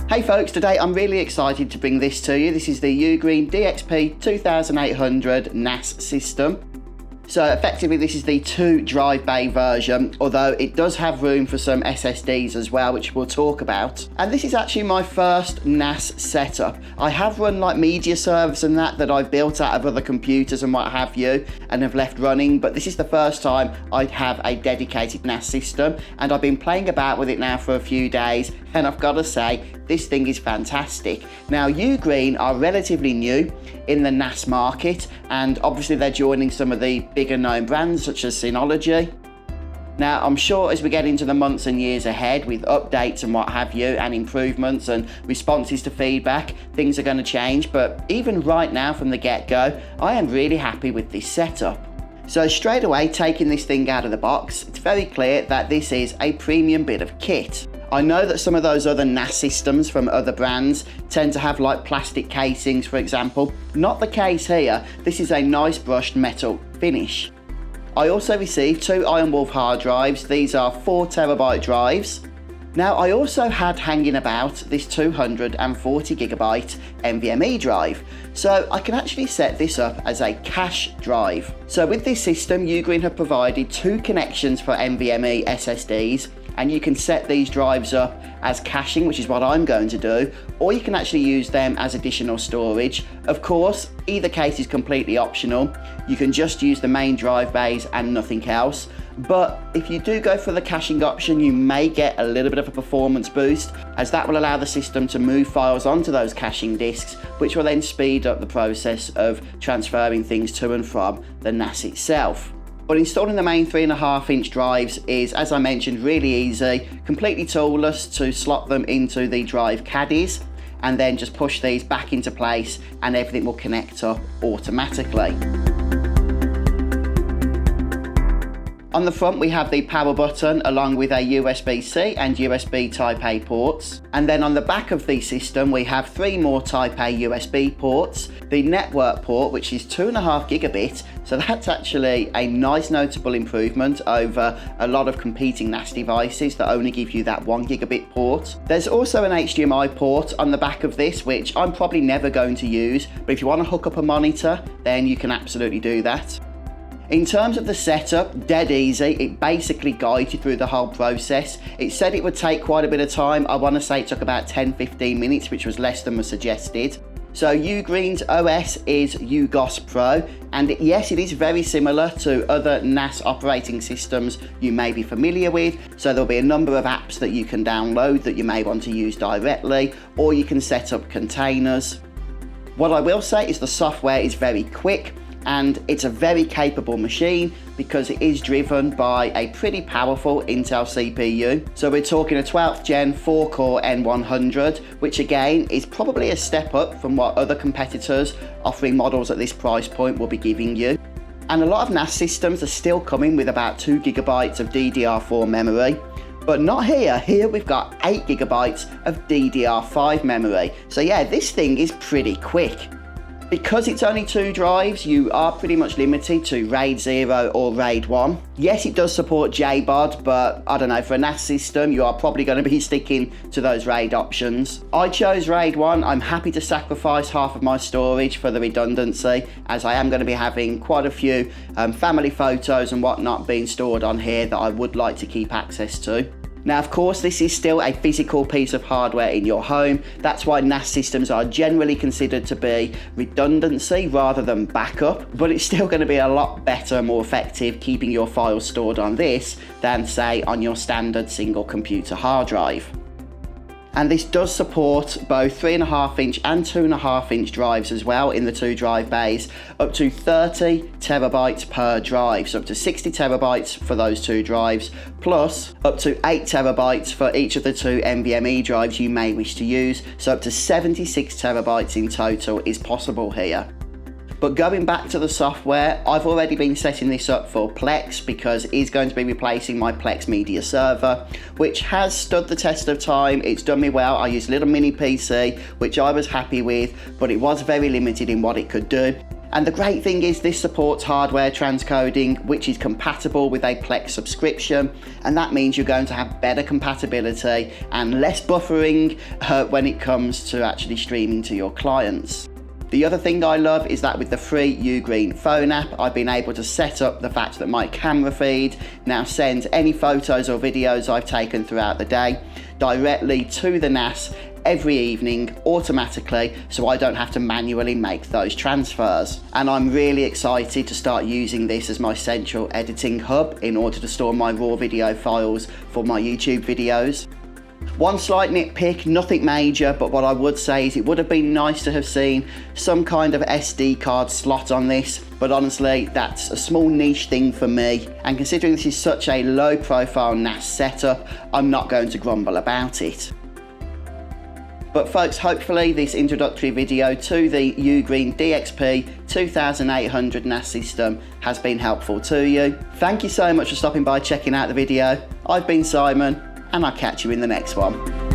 Hey folks, today I'm really excited to bring this to you. This is the UGREEN DXP2800 NAS system. So effectively this is the 2 drive bay version, although it does have room for some SSDs as well, which we'll talk about. And this is actually my first NAS setup. I have run like media servers and that I've built out of other computers and what have you, and have left running, but this is the first time I have a dedicated NAS system, and I've been playing about with it now for a few days, and I've got to say, this thing is fantastic. Now, UGREEN are relatively new in the NAS market, and obviously they're joining some of the bigger known brands such as Synology. Now, I'm sure as we get into the months and years ahead with updates and what have you, and improvements and responses to feedback, things are going to change, but even right now from the get-go, I am really happy with this setup. So straight away, taking this thing out of the box, it's very clear that this is a premium bit of kit. I know that some of those other NAS systems from other brands tend to have like plastic casings, for example. Not the case here. This is a nice brushed metal finish. I also received 2 Iron Wolf hard drives. These are 4TB drives. Now, I also had hanging about this 240GB NVMe drive, so I can actually set this up as a cache drive. So with this system, UGREEN have provided 2 connections for NVMe SSDs, and you can set these drives up as caching, which is what I'm going to do, or you can actually use them as additional storage. Of course, either case is completely optional. You can just use the main drive bays and nothing else. But if you do go for the caching option, you may get a little bit of a performance boost, as that will allow the system to move files onto those caching disks, which will then speed up the process of transferring things to and from the NAS itself. But installing the main 3.5-inch drives is, as I mentioned, really easy, completely toolless to slot them into the drive caddies, and then just push these back into place and everything will connect up automatically. On the front we have the power button along with a USB-C and USB Type A ports, and then on the back of the system we have 3 more Type A USB ports, the network port which is 2.5 gigabit, so that's actually a nice notable improvement over a lot of competing NAS devices that only give you that 1 gigabit port. There's also an HDMI port on the back of this, which I'm probably never going to use, but if you want to hook up a monitor then you can absolutely do that. In terms of the setup, dead easy. It basically guides you through the whole process. It said it would take quite a bit of time. I want to say it took about 10-15 minutes, which was less than was suggested. So UGREEN's OS is UGOS Pro, and yes, it is very similar to other NAS operating systems you may be familiar with. So there'll be a number of apps that you can download that you may want to use directly, or you can set up containers. What I will say is the software is very quick, and it's a very capable machine because it is driven by a pretty powerful Intel CPU. So we're talking a 12th gen 4-core N100, which again is probably a step up from what other competitors offering models at this price point will be giving you. And a lot of NAS systems are still coming with about 2 gigabytes of DDR4 memory. But not here. Here we've got 8 gigabytes of DDR5 memory. So yeah, this thing is pretty quick. Because it's only 2 drives, you are pretty much limited to RAID 0 or RAID 1. Yes, it does support JBOD, but I don't know, for a NAS system, you are probably going to be sticking to those RAID options. I chose RAID 1. I'm happy to sacrifice half of my storage for the redundancy, as I am going to be having quite a few family photos and whatnot being stored on here that I would like to keep access to. Now, of course, this is still a physical piece of hardware in your home. That's why NAS systems are generally considered to be redundancy rather than backup, but it's still going to be a lot better, more effective keeping your files stored on this than, say, on your standard single computer hard drive. And this does support both 3.5-inch and 2.5-inch drives as well in the 2 drive bays, up to 30 terabytes per drive, so up to 60 terabytes for those 2 drives, plus up to 8 terabytes for each of the 2 NVMe drives you may wish to use, so up to 76 terabytes in total is possible here. But going back to the software, I've already been setting this up for Plex because it is going to be replacing my Plex media server, which has stood the test of time. It's done me well. I used a little mini PC, which I was happy with, but it was very limited in what it could do. And the great thing is this supports hardware transcoding, which is compatible with a Plex subscription, and that means you're going to have better compatibility and less buffering when it comes to actually streaming to your clients. The other thing I love is that with the free UGREEN phone app, I've been able to set up the fact that my camera feed now sends any photos or videos I've taken throughout the day directly to the NAS every evening automatically, so I don't have to manually make those transfers. And I'm really excited to start using this as my central editing hub in order to store my raw video files for my YouTube videos. One slight nitpick, nothing major, but what I would say is it would have been nice to have seen some kind of SD card slot on this, but honestly that's a small niche thing for me, and considering this is such a low profile NAS setup, I'm not going to grumble about it. But folks, hopefully this introductory video to the UGREEN DXP2800 NAS system has been helpful to you. Thank you so much for stopping by checking out the video. I've been Simon, and I'll catch you in the next one.